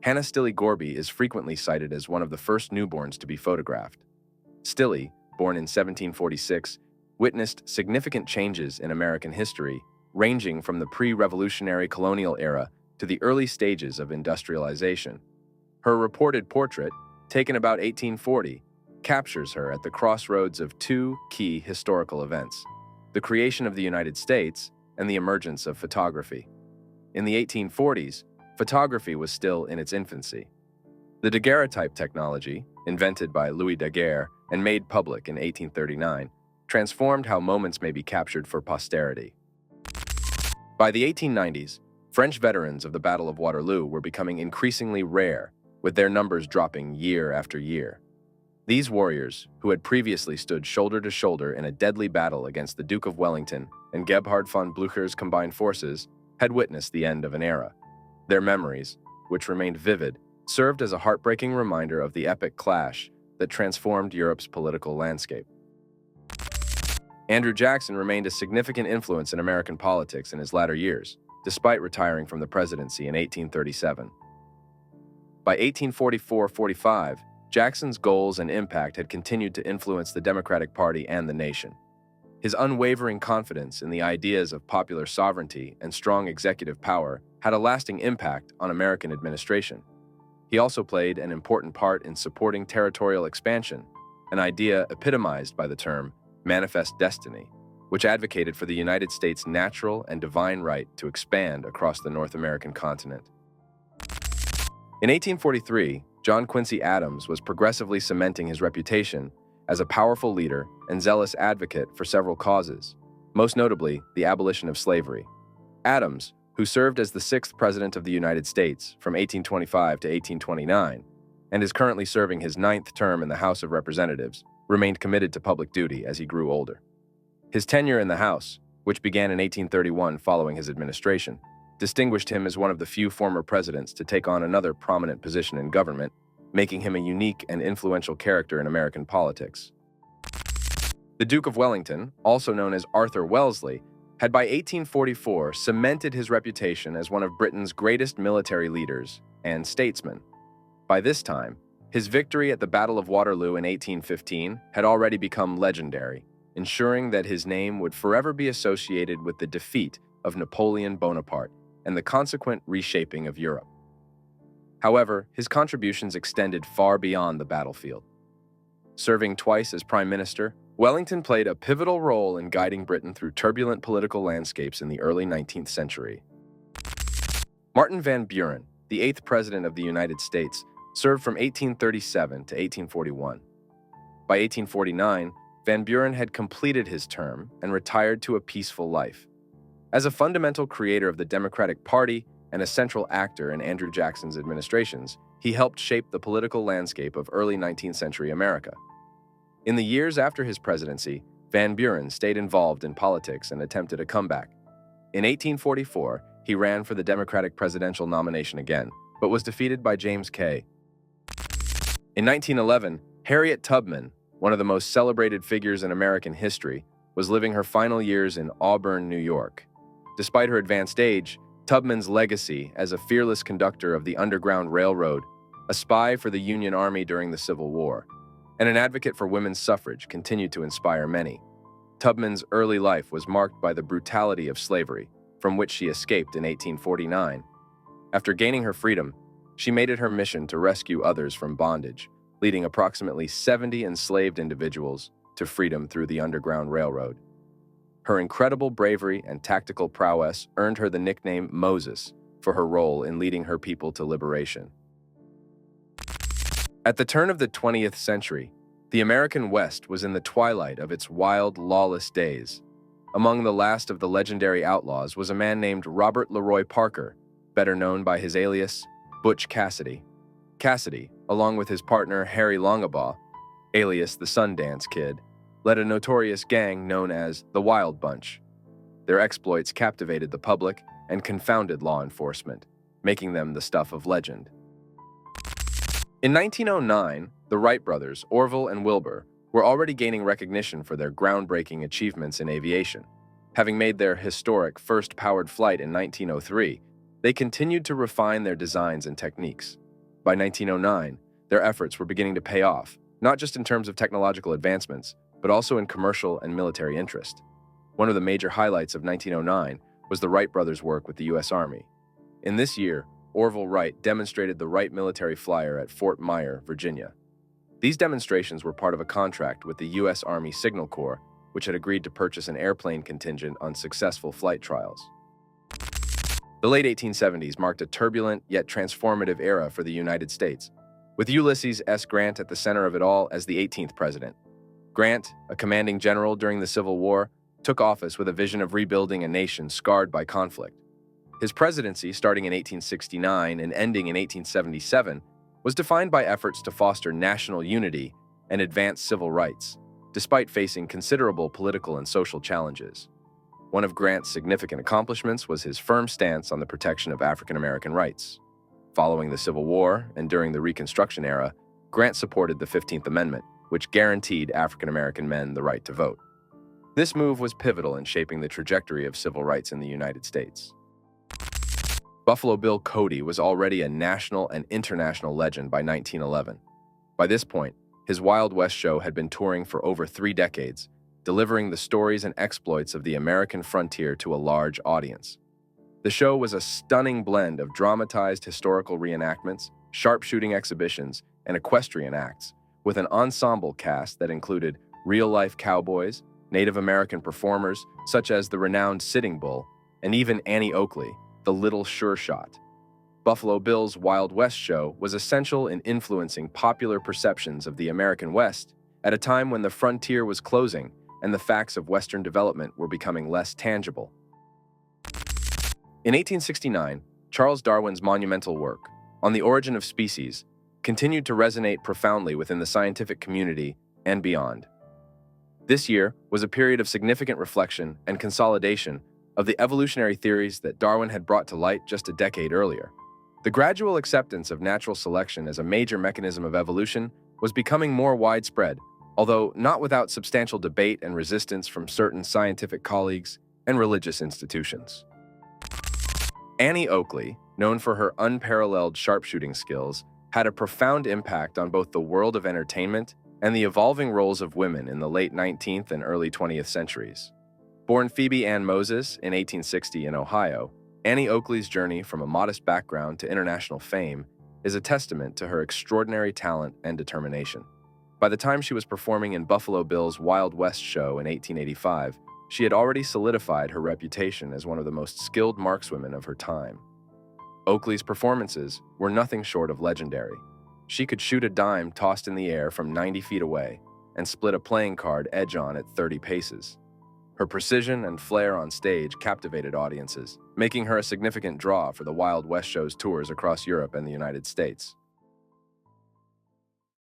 Hannah Stilley Gorby is frequently cited as one of the first newborns to be photographed. Stilley, born in 1746, witnessed significant changes in American history, ranging from the pre-revolutionary colonial era to the early stages of industrialization. Her reported portrait, taken about 1840, captures her at the crossroads of two key historical events: the creation of the United States and the emergence of photography. In the 1840s, photography was still in its infancy. The daguerreotype technology, invented by Louis Daguerre and made public in 1839, transformed how moments may be captured for posterity. By the 1890s, French veterans of the Battle of Waterloo were becoming increasingly rare, with their numbers dropping year after year. These warriors, who had previously stood shoulder to shoulder in a deadly battle against the Duke of Wellington and Gebhard von Blücher's combined forces, had witnessed the end of an era. Their memories, which remained vivid, served as a heartbreaking reminder of the epic clash that transformed Europe's political landscape. Andrew Jackson remained a significant influence in American politics in his latter years, despite retiring from the presidency in 1837. By 1844-45, Jackson's goals and impact had continued to influence the Democratic Party and the nation. His unwavering confidence in the ideas of popular sovereignty and strong executive power had a lasting impact on American administration. He also played an important part in supporting territorial expansion, an idea epitomized by the term manifest destiny, which advocated for the United States' natural and divine right to expand across the North American continent. In 1843, John Quincy Adams was progressively cementing his reputation as a powerful leader and zealous advocate for several causes, most notably the abolition of slavery. Adams, who served as the sixth President of the United States from 1825 to 1829, and is currently serving his ninth term in the House of Representatives, remained committed to public duty as he grew older. His tenure in the House, which began in 1831 following his administration, distinguished him as one of the few former presidents to take on another prominent position in government, making him a unique and influential character in American politics. The Duke of Wellington, also known as Arthur Wellesley, had by 1844 cemented his reputation as one of Britain's greatest military leaders and statesmen. By this time, his victory at the Battle of Waterloo in 1815 had already become legendary, ensuring that his name would forever be associated with the defeat of Napoleon Bonaparte and the consequent reshaping of Europe. However, his contributions extended far beyond the battlefield. Serving twice as Prime Minister, Wellington played a pivotal role in guiding Britain through turbulent political landscapes in the early 19th century. Martin Van Buren, the eighth President of the United States, served from 1837 to 1841. By 1849, Van Buren had completed his term and retired to a peaceful life. As a fundamental creator of the Democratic Party and a central actor in Andrew Jackson's administrations, he helped shape the political landscape of early 19th century America. In the years after his presidency, Van Buren stayed involved in politics and attempted a comeback. In 1844, he ran for the Democratic presidential nomination again, but was defeated by James K. In 1911, Harriet Tubman, one of the most celebrated figures in American history, was living her final years in Auburn, New York. Despite her advanced age, Tubman's legacy as a fearless conductor of the Underground Railroad, a spy for the Union Army during the Civil War, and an advocate for women's suffrage continued to inspire many. Tubman's early life was marked by the brutality of slavery, from which she escaped in 1849. After gaining her freedom, she made it her mission to rescue others from bondage, leading approximately 70 enslaved individuals to freedom through the Underground Railroad. Her incredible bravery and tactical prowess earned her the nickname Moses for her role in leading her people to liberation. At the turn of the 20th century, the American West was in the twilight of its wild, lawless days. Among the last of the legendary outlaws was a man named Robert Leroy Parker, better known by his alias, Butch Cassidy. Cassidy, along with his partner Harry Longabaugh, alias the Sundance Kid, led a notorious gang known as the Wild Bunch. Their exploits captivated the public and confounded law enforcement, making them the stuff of legend. In 1909, the Wright brothers, Orville and Wilbur, were already gaining recognition for their groundbreaking achievements in aviation. Having made their historic first powered flight in 1903, they continued to refine their designs and techniques. By 1909, their efforts were beginning to pay off, not just in terms of technological advancements, but also in commercial and military interest. One of the major highlights of 1909 was the Wright brothers' work with the U.S. Army. In this year, Orville Wright demonstrated the Wright military flyer at Fort Myer, Virginia. These demonstrations were part of a contract with the U.S. Army Signal Corps, which had agreed to purchase an airplane contingent on successful flight trials. The late 1870s marked a turbulent yet transformative era for the United States, with Ulysses S. Grant at the center of it all as the 18th president. Grant, a commanding general during the Civil War, took office with a vision of rebuilding a nation scarred by conflict. His presidency, starting in 1869 and ending in 1877, was defined by efforts to foster national unity and advance civil rights, despite facing considerable political and social challenges. One of Grant's significant accomplishments was his firm stance on the protection of African American rights. Following the Civil War and during the Reconstruction era, Grant supported the 15th Amendment, which guaranteed African American men the right to vote. This move was pivotal in shaping the trajectory of civil rights in the United States. Buffalo Bill Cody was already a national and international legend by 1911. By this point, his Wild West show had been touring for over 3 decades, delivering the stories and exploits of the American frontier to a large audience. The show was a stunning blend of dramatized historical reenactments, sharpshooting exhibitions, and equestrian acts, with an ensemble cast that included real-life cowboys, Native American performers such as the renowned Sitting Bull, and even Annie Oakley, the Little Sure Shot. Buffalo Bill's Wild West show was essential in influencing popular perceptions of the American West at a time when the frontier was closing and the facts of Western development were becoming less tangible. In 1869, Charles Darwin's monumental work, On the Origin of Species, continued to resonate profoundly within the scientific community and beyond. This year was a period of significant reflection and consolidation of the evolutionary theories that Darwin had brought to light just a decade earlier. The gradual acceptance of natural selection as a major mechanism of evolution was becoming more widespread, although not without substantial debate and resistance from certain scientific colleagues and religious institutions. Annie Oakley, known for her unparalleled sharpshooting skills, had a profound impact on both the world of entertainment and the evolving roles of women in the late 19th and early 20th centuries. Born Phoebe Ann Moses in 1860 in Ohio, Annie Oakley's journey from a modest background to international fame is a testament to her extraordinary talent and determination. By the time she was performing in Buffalo Bill's Wild West show in 1885, she had already solidified her reputation as one of the most skilled markswomen of her time. Oakley's performances were nothing short of legendary. She could shoot a dime tossed in the air from 90 feet away and split a playing card edge-on at 30 paces. Her precision and flair on stage captivated audiences, making her a significant draw for the Wild West show's tours across Europe and the United States.